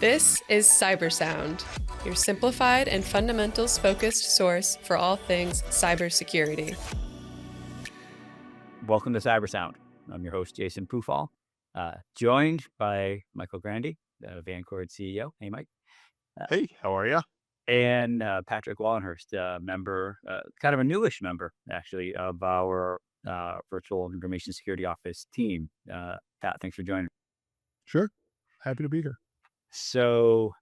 This is CyberSound, your simplified and fundamentals-focused source for all things cybersecurity. Welcome to CyberSound. I'm your host, Jason Pufahl, joined by Michael Grande, Vancord CEO. Hey, Mike. Hey, how are you? And Patrick Wallenhorst, member, kind of a newish member, actually, of our virtual information security office team. Pat, thanks for joining. Sure. Happy to be here. So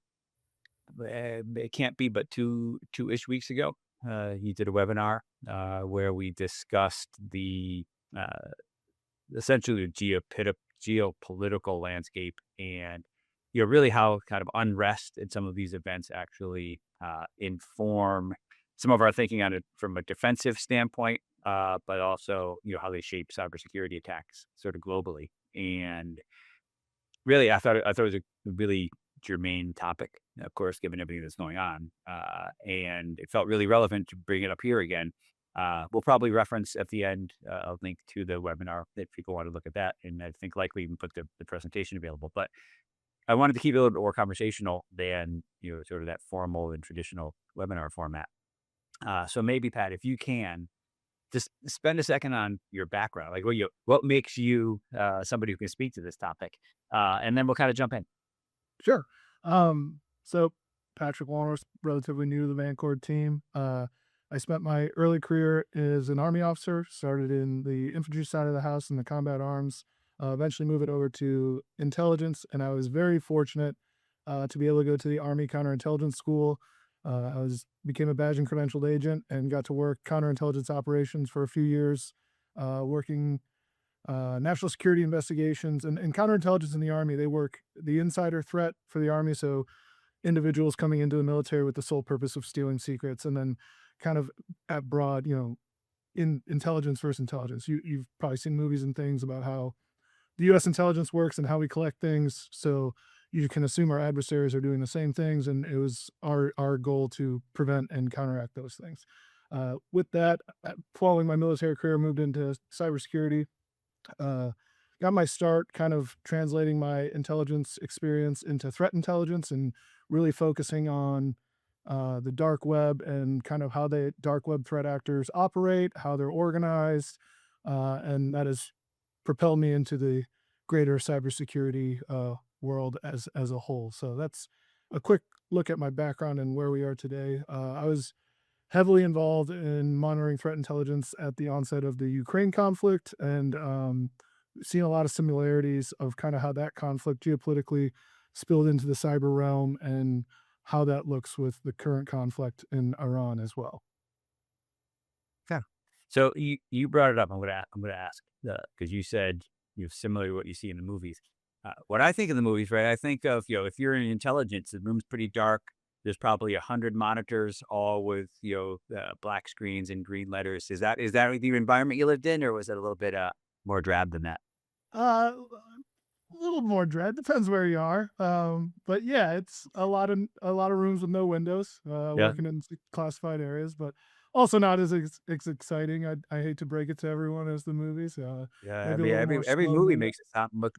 it can't be but two-ish weeks ago, you did a webinar where we discussed the essentially the geopolitical landscape and really how kind of unrest in some of these events actually inform some of our thinking on it from a defensive standpoint, but also how they shape cybersecurity attacks sort of globally. And really, I thought it was a really germane topic, of course, given everything that's going on, and it felt really relevant to bring it up here again. We'll probably reference at the end a link to the webinar if people want to look at that, and I think likely even put the presentation available. But I wanted to keep it a little bit more conversational than sort of that formal and traditional webinar format. So maybe, Pat, if you can just spend a second on your background, like what makes you somebody who can speak to this topic, and then we'll kind of jump in. Sure. So Patrick Wallenhorst, relatively new to the Vancord team. I spent my early career as an Army officer, started in the infantry side of the house in the combat arms, eventually moved it over to intelligence, and I was very fortunate to be able to go to the Army counterintelligence school. Became a badge and credentialed agent and got to work counterintelligence operations for a few years, working national security investigations and counterintelligence in the Army. They work the insider threat for the Army, so individuals coming into the military with the sole purpose of stealing secrets, and then kind of at broad, in intelligence versus intelligence. You've probably seen movies and things about how the U.S. intelligence works and how we collect things, so you can assume our adversaries are doing the same things, and it was our goal to prevent and counteract those things. With that, following my military career, moved into cybersecurity. Got my start kind of translating my intelligence experience into threat intelligence and really focusing on the dark web and kind of how the dark web threat actors operate, how they're organized, and that has propelled me into the greater cybersecurity world as a whole. So that's a quick look at my background and where we are today. I was heavily involved in monitoring threat intelligence at the onset of the Ukraine conflict, and seen a lot of similarities of kind of how that conflict geopolitically spilled into the cyber realm and how that looks with the current conflict in Iran as well. Yeah. So you brought it up. I'm gonna ask because you said similar to what you see in the movies. What I think of the movies, right? I think of if you're in intelligence, the room's pretty dark. There's probably 100 monitors, all with black screens and green letters. Is that the environment you lived in, or was it a little bit more drab than that? A little more dread, depends where you are. But yeah, it's a lot of rooms with no windows, Yeah. working in classified areas, but also not as exciting. I hate to break it to everyone as the movies. Yeah. I Maybe a mean, little more every slow movie moving.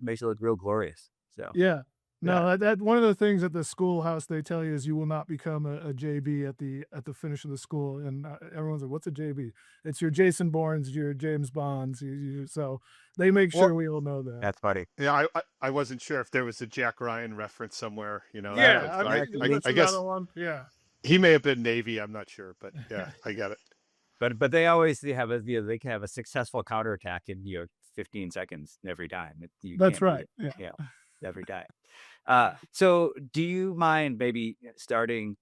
makes it look real glorious. So Yeah. yeah. No, that one of the things at the schoolhouse they tell you is you will not become a JB at the finish of the school, and everyone's like, "What's a JB?" It's your Jason Bournes, your James Bonds. So they make Well, sure we all know that. That's funny. yeah, I wasn't sure if there was a Jack Ryan reference somewhere, Yeah, but I Yeah, mean actually, that's I guess another one. Yeah. he may have been Navy. I'm not sure, but yeah, I get it. but they have they can have a successful counterattack in 15 seconds every time. You That's can't beat right. it. Yeah. Yeah, every time. So do you mind maybe starting?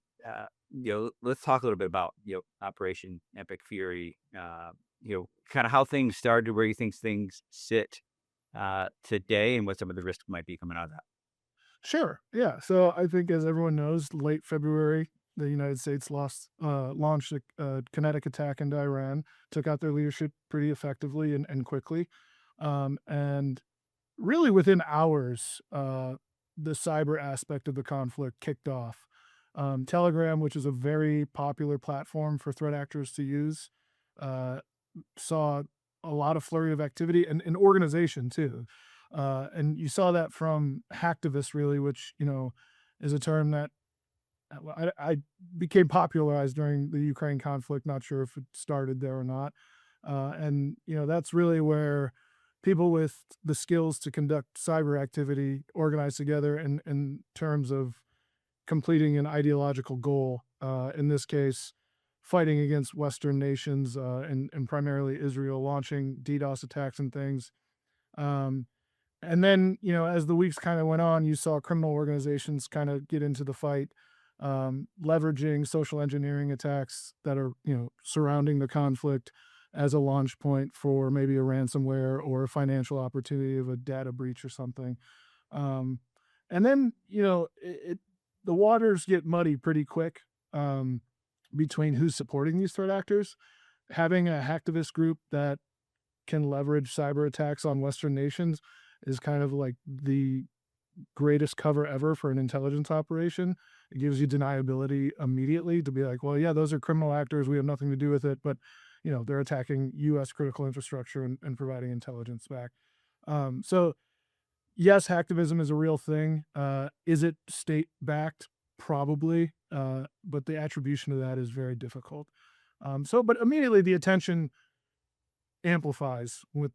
Let's talk a little bit about Operation Epic Fury. Kind of how things started, where you think things sit today, and what some of the risks might be coming out of that. Sure. Yeah. So I think, as everyone knows, late February, the United States launched a kinetic attack into Iran, took out their leadership pretty effectively and quickly. And really within hours, the cyber aspect of the conflict kicked off. Telegram, which is a very popular platform for threat actors to use, uh, saw a lot of flurry of activity and organization too. And you saw that from hacktivist really, which, is a term that I became popularized during the Ukraine conflict. Not sure if it started there or not. And that's really where people with the skills to conduct cyber activity organize together in terms of completing an ideological goal. In this case, fighting against Western nations and primarily Israel, launching DDoS attacks and things. Um, and then, as the weeks kind of went on, you saw criminal organizations kind of get into the fight, leveraging social engineering attacks that are, surrounding the conflict as a launch point for maybe a ransomware or a financial opportunity of a data breach or something. Um, and then, the waters get muddy pretty quick between who's supporting these threat actors. Having a hacktivist group that can leverage cyber attacks on Western nations is kind of like the greatest cover ever for an intelligence operation. It gives you deniability immediately to be like, well, yeah, those are criminal actors. We have nothing to do with it. But, they're attacking U.S. critical infrastructure and providing intelligence back. So, yes, hacktivism is a real thing. Is it state backed? Probably. But the attribution of that is very difficult. But immediately the attention amplifies with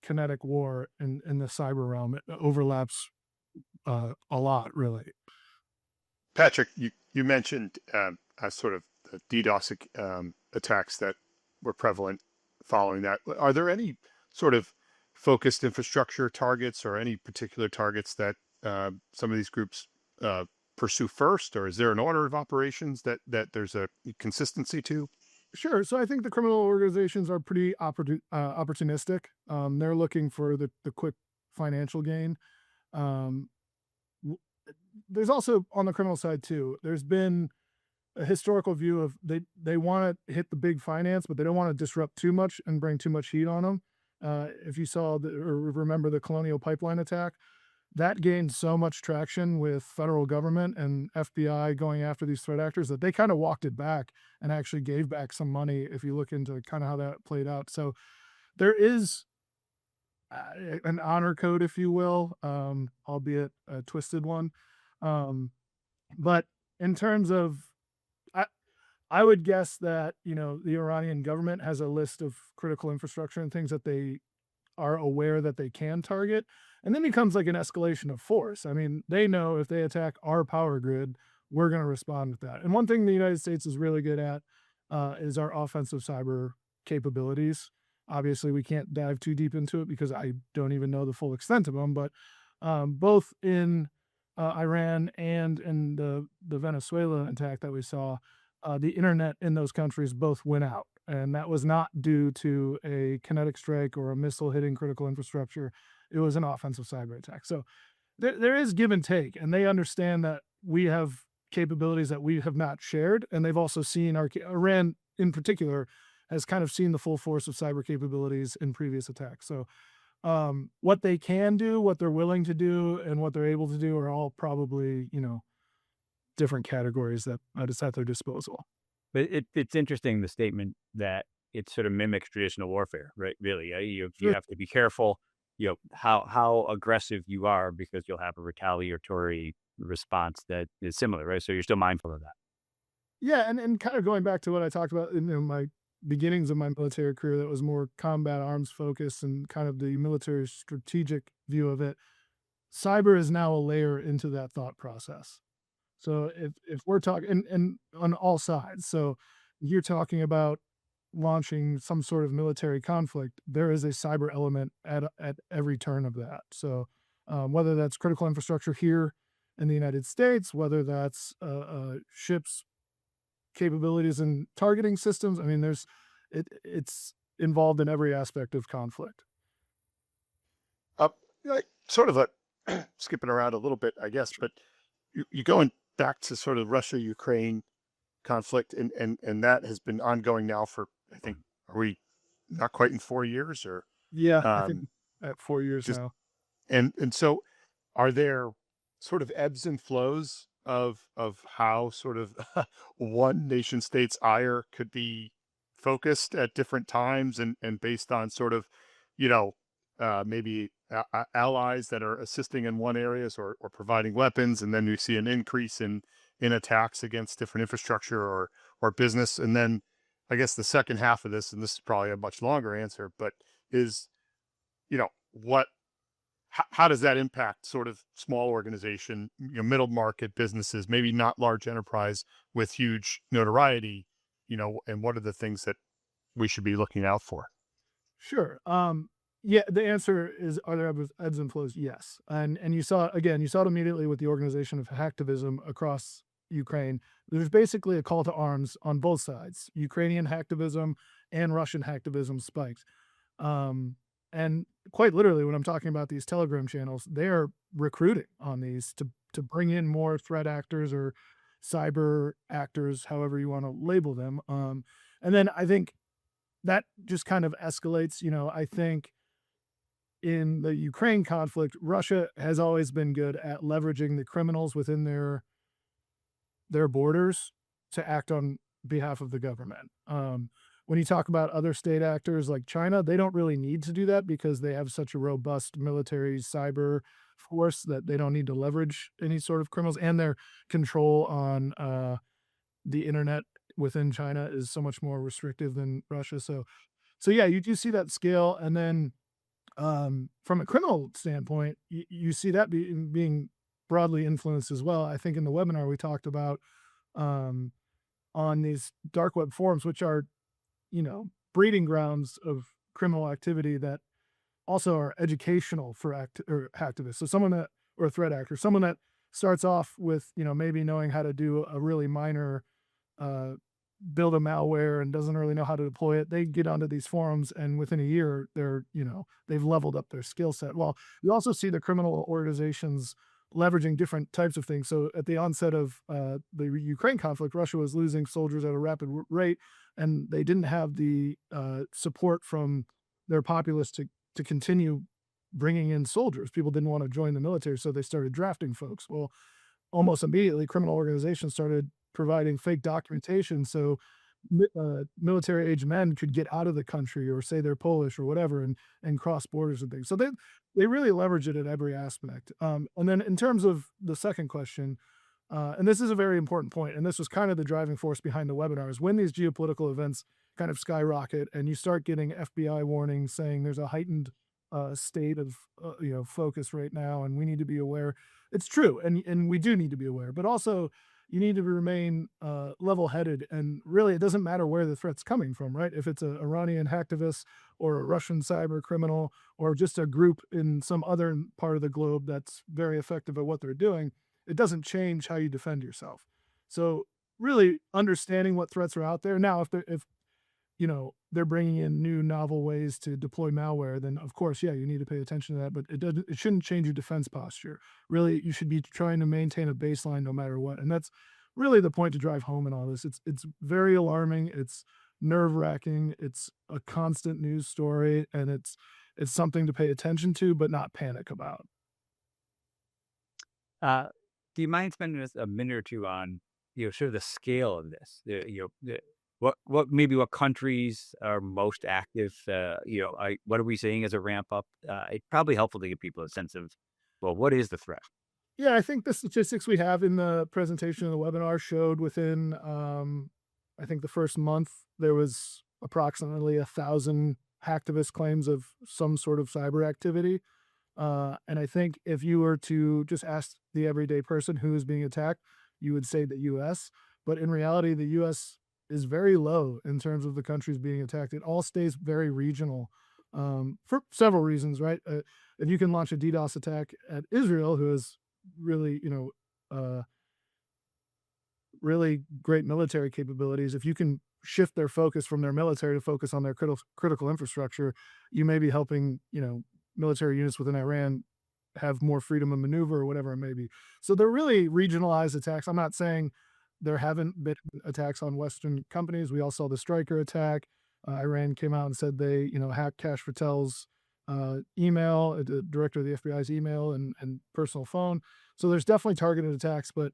kinetic war in the cyber realm. It overlaps a lot, really. Patrick, you mentioned sort of the DDoS attacks that were prevalent following that. Are there any sort of focused infrastructure targets or any particular targets that some of these groups pursue first, or is there an order of operations that there's a consistency to? Sure. So I think the criminal organizations are pretty opportunistic. They're looking for the quick financial gain. Um, there's also on the criminal side too. There's been a historical view of they want to hit the big finance, but they don't want to disrupt too much and bring too much heat on them. If you saw or remember the Colonial Pipeline attack, that gained so much traction with federal government and FBI going after these threat actors that they kind of walked it back and actually gave back some money. If you look into kind of how that played out, so there is an honor code, if you will, albeit a twisted one. But in terms of, I would guess that the Iranian government has a list of critical infrastructure and things that they are aware that they can target, and then becomes like an escalation of force. I mean, they know if they attack our power grid, we're going to respond with that. And one thing the United States is really good at is our offensive cyber capabilities. Obviously, we can't dive too deep into it because I don't even know the full extent of them, but both in Iran and in the Venezuela attack that we saw, the internet in those countries both went out. And that was not due to a kinetic strike or a missile hitting critical infrastructure. It was an offensive cyber attack. So there is give and take, and they understand that we have capabilities that we have not shared. And they've also seen Iran in particular has kind of seen the full force of cyber capabilities in previous attacks. So what they can do, what they're willing to do, and what they're able to do are all probably, different categories that is at their disposal. But it's interesting, the statement that it sort of mimics traditional warfare, right? Really, you Sure. have to be careful, how aggressive you are, because you'll have a retaliatory response that is similar, right? So you're still mindful of that. Yeah, and kind of going back to what I talked about in my beginnings of my military career, that was more combat arms focused and kind of the military strategic view of it. Cyber is now a layer into that thought process. So if we're talking and on all sides, so you're talking about launching some sort of military conflict, there is a cyber element at every turn of that. So whether that's critical infrastructure here in the United States, whether that's ships capabilities and targeting systems, I mean, it's involved in every aspect of conflict. Like sort of a skipping around a little bit, I guess, but you're going back to sort of Russia-Ukraine conflict, and that has been ongoing now for, I think, are we not quite in 4 years, or Yeah, I think um, at 4 years just now. and so are there sort of ebbs and flows of how sort of one nation state's ire could be focused at different times and based on sort of, you know, maybe allies that are assisting in one areas or providing weapons, and then we see an increase in attacks against different infrastructure or business. And then I guess the second half of this, and this is probably a much longer answer, but is, what how does that impact sort of small organization, middle market businesses, maybe not large enterprise with huge notoriety, and what are the things that we should be looking out for? Sure. Yeah, the answer is, are there ebbs and flows? Yes. And you saw, again, you saw it immediately with the organization of hacktivism across Ukraine. There's basically a call to arms on both sides. Ukrainian hacktivism and Russian hacktivism spiked. And quite literally, when I'm talking about these Telegram channels, they are recruiting on these to bring in more threat actors or cyber actors, however you want to label them. And then I think that just kind of escalates. I think in the Ukraine conflict, Russia has always been good at leveraging the criminals within their borders to act on behalf of the government. When you talk about other state actors like China, they don't really need to do that because they have such a robust military cyber force that they don't need to leverage any sort of criminals, and their control on the internet within China is so much more restrictive than Russia. So yeah, you do see that scale. And then from a criminal standpoint, you see that being broadly influenced as well. I think in the webinar we talked about on these dark web forums, which are, breeding grounds of criminal activity that also are educational for hacktivists. So someone that, or a threat actor, someone that starts off with, maybe knowing how to do a really minor build a malware and doesn't really know how to deploy it, they get onto these forums and within a year they're, they've leveled up their skill set. Well, you also see the criminal organizations leveraging different types of things. So at the onset of the Ukraine conflict, Russia was losing soldiers at a rapid rate, and they didn't have the support from their populace to continue bringing in soldiers. People didn't want to join the military, so they started drafting folks. Well, almost immediately, criminal organizations started providing fake documentation so military age men could get out of the country, or say they're Polish or whatever, and cross borders and things. So they really leverage it at every aspect. And then in terms of the second question, and this is a very important point, and this was kind of the driving force behind the webinar, is when these geopolitical events kind of skyrocket and you start getting FBI warnings saying there's a heightened state of focus right now and we need to be aware. It's true, and we do need to be aware, but also you need to remain level-headed, and really it doesn't matter where the threat's coming from, right? If it's an Iranian hacktivist or a Russian cyber criminal or just a group in some other part of the globe that's very effective at what they're doing, it doesn't change how you defend yourself. So really understanding what threats are out there. Now, if they're bringing in new novel ways to deploy malware, then of course, yeah, you need to pay attention to that, but it shouldn't change your defense posture. Really, you should be trying to maintain a baseline no matter what. And that's really the point to drive home in all this. It's very alarming. It's nerve-wracking. It's a constant news story, and it's something to pay attention to, but not panic about. Do you mind spending just a minute or two on, sort of the scale of this? What countries are most active? What are we seeing as a ramp up? It's probably helpful to give people a sense of, well, what is the threat? Yeah, I think the statistics we have in the presentation of the webinar showed within, I think the first month, there was approximately 1,000 hacktivist claims of some sort of cyber activity. And I think if you were to just ask the everyday person who is being attacked, you would say the US. But in reality, the US is very low in terms of the countries being attacked. It all stays very regional for several reasons, right? If you can launch a DDoS attack at Israel, who has really, really great military capabilities, if you can shift their focus from their military to focus on their critical infrastructure, you may be helping, military units within Iran have more freedom of maneuver or whatever it may be. So they're really regionalized attacks. I'm not saying there haven't been attacks on Western companies. We all saw the Stryker attack. Iran came out and said they, hacked Kash Patel's email, the director of the FBI's email and personal phone. So there's definitely targeted attacks, but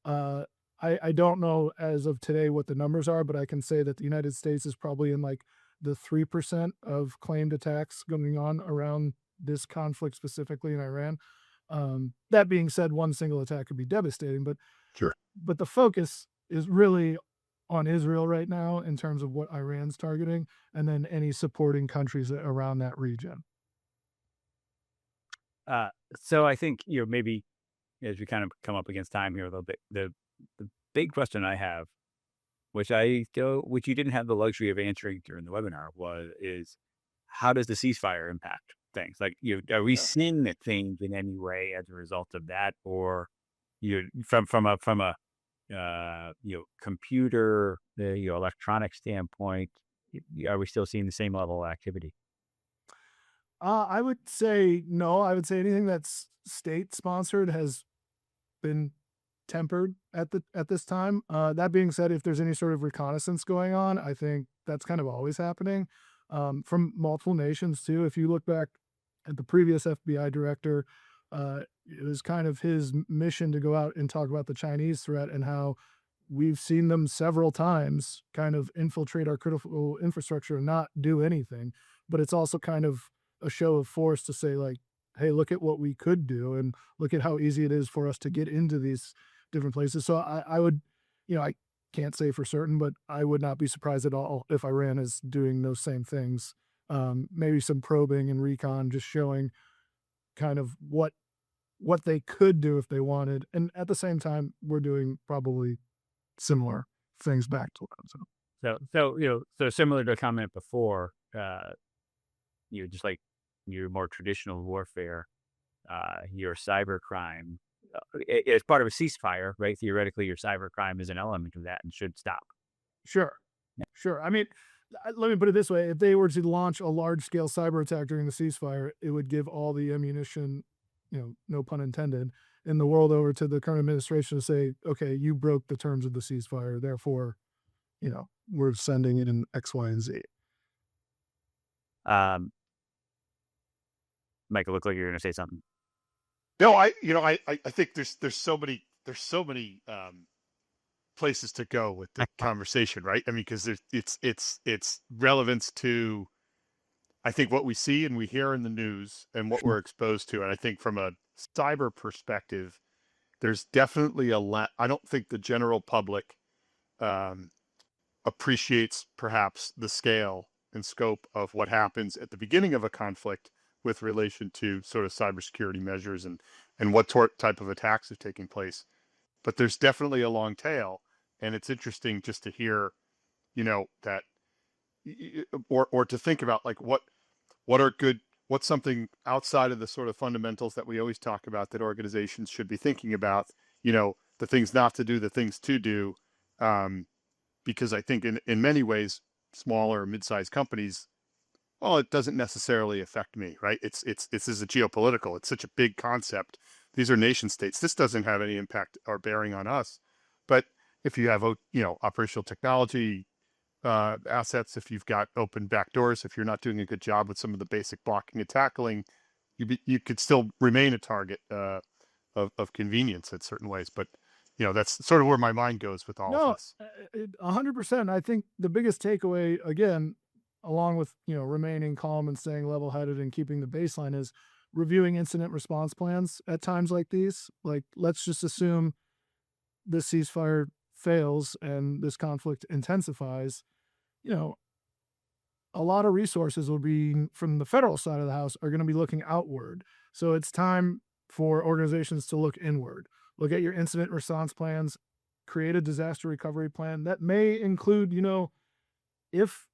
I don't know as of today what the numbers are, but I can say that the United States is probably in like the 3% of claimed attacks going on around this conflict specifically in Iran. That being said, one single attack could be devastating, Sure. but the focus is really on Israel right now in terms of what Iran's targeting, and then any supporting countries around that region. So I think, maybe as we kind of come up against time here a little bit, the big question I have, which you didn't have the luxury of answering during the webinar, is how does the ceasefire impact things? Like, are we seeing the things in any way as a result of that, or from a computer, electronic standpoint, are we still seeing the same level of activity? I would say no. I would say anything that's state sponsored has been tempered at this time. That being said, if there's any sort of reconnaissance going on, I think that's kind of always happening from multiple nations too. If you look back at the previous FBI director, it was kind of his mission to go out and talk about the Chinese threat and how we've seen them several times kind of infiltrate our critical infrastructure and not do anything. But it's also kind of a show of force to say, like, hey, look at what we could do and look at how easy it is for us to get into these different places. So I would, I can't say for certain, but I would not be surprised at all if Iran is doing those same things. Maybe some probing and recon, just showing kind of what they could do if they wanted. And at the same time, we're doing probably similar things back to them. So similar to a comment before, just like your more traditional warfare, your cybercrime, as part of a ceasefire, right? Theoretically, your cybercrime is an element of that and should stop. Sure. Yeah. Sure. I mean, let me put it this way. If they were to launch a large-scale cyber attack during the ceasefire, it would give all the ammunition, no pun intended, in the world over to the current administration to say, okay, you broke the terms of the ceasefire, therefore, we're sending it in X, Y, and Z. Mike, it looked like you were going to say something. No, I think there's so many places to go with the conversation, right? I mean, because it's relevance to, I think, what we see and we hear in the news and what we're exposed to. And I think from a cyber perspective, there's definitely I don't think the general public appreciates perhaps the scale and scope of what happens at the beginning of a conflict with relation to sort of cybersecurity measures and what type of attacks are taking place. But there's definitely a long tail, and it's interesting just to hear, that, or to think about, like, what's something outside of the sort of fundamentals that we always talk about that organizations should be thinking about, the things not to do, the things to do, because I think in many ways, smaller mid-sized companies, well, it doesn't necessarily affect me, right? This is a geopolitical. It's such a big concept. These are nation states. This doesn't have any impact or bearing on us. But if you have, operational technology assets, if you've got open back doors, if you're not doing a good job with some of the basic blocking and tackling, you could still remain a target of convenience in certain ways. But that's sort of where my mind goes with all of this. 100%. I think the biggest takeaway, again, along with, remaining calm and staying level-headed and keeping the baseline, is reviewing incident response plans at times like these. Like, let's just assume this ceasefire fails and this conflict intensifies. A lot of resources will be from the federal side of the house are going to be looking outward. So it's time for organizations to look inward. Look at your incident response plans, create a disaster recovery plan that may include, if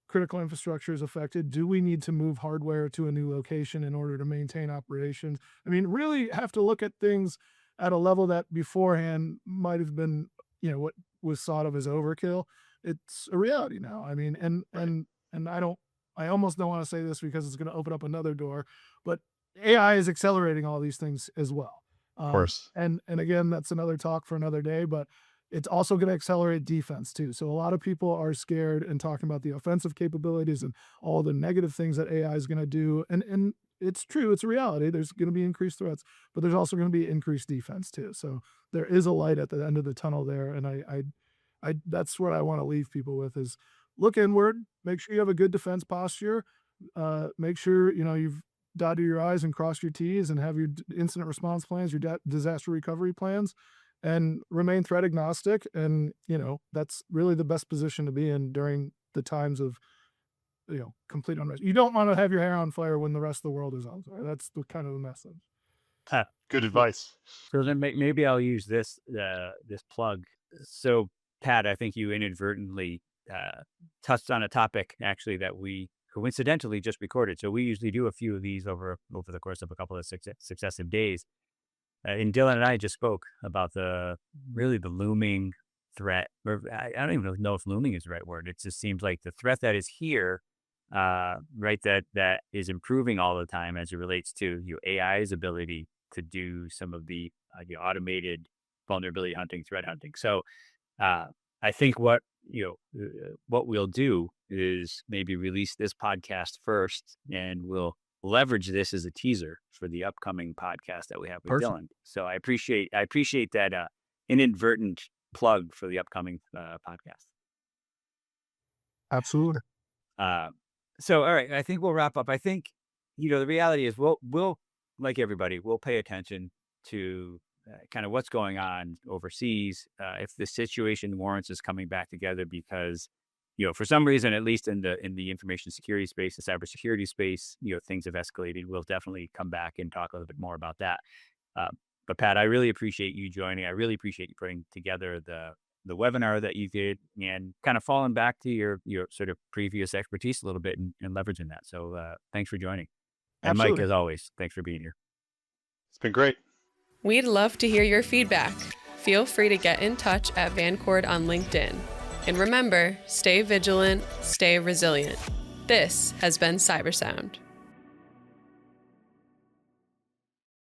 critical infrastructure is affected, do we need to move hardware to a new location in order to maintain operations? I mean, really have to look at things at a level that beforehand might have been, what was thought of as overkill. It's a reality now. I mean, and I almost don't want to say this because it's going to open up another door, but AI is accelerating all these things as well. Of course. And again, that's another talk for another day, but it's also going to accelerate defense too. So a lot of people are scared and talking about the offensive capabilities and all the negative things that AI is going to do. And it's true. It's a reality. There's going to be increased threats, but there's also going to be increased defense too. So there is a light at the end of the tunnel there. And I that's what I want to leave people with is look inward, make sure you have a good defense posture. Make sure, you've dotted your I's and crossed your T's and have your incident response plans, your disaster recovery plans, and remain threat agnostic. And, that's really the best position to be in during the times of, complete unrest. You don't want to have your hair on fire when the rest of the world is on fire. That's the kind of the message. Good advice. So then maybe I'll use this plug. So Pat, I think you inadvertently touched on a topic actually that we coincidentally just recorded. So we usually do a few of these over the course of a couple of successive days. And Dylan and I just spoke about the looming threat. Or I don't even know if looming is the right word. It just seems like the threat that is here, right? That is improving all the time as it relates to AI's ability to do some of the automated vulnerability hunting, threat hunting. So I think what we'll do is maybe release this podcast first, and we'll leverage this as a teaser for the upcoming podcast that we have with Perfect. Dylan. So I appreciate that inadvertent plug for the upcoming podcast. Absolutely. So all right, I think we'll wrap up. I think the reality is we'll like everybody, we'll pay attention to kind of what's going on overseas. If the situation warrants us coming back together, because for some reason, at least in the information security space, the cybersecurity space, things have escalated. We'll definitely come back and talk a little bit more about that. But Pat, I really appreciate you joining. I really appreciate you putting together the webinar that you did and kind of falling back to your sort of previous expertise a little bit and leveraging that. So thanks for joining. And Absolutely. Mike, as always, thanks for being here. It's been great. We'd love to hear your feedback. Feel free to get in touch at Vancord on LinkedIn. And remember, stay vigilant, stay resilient. This has been CyberSound.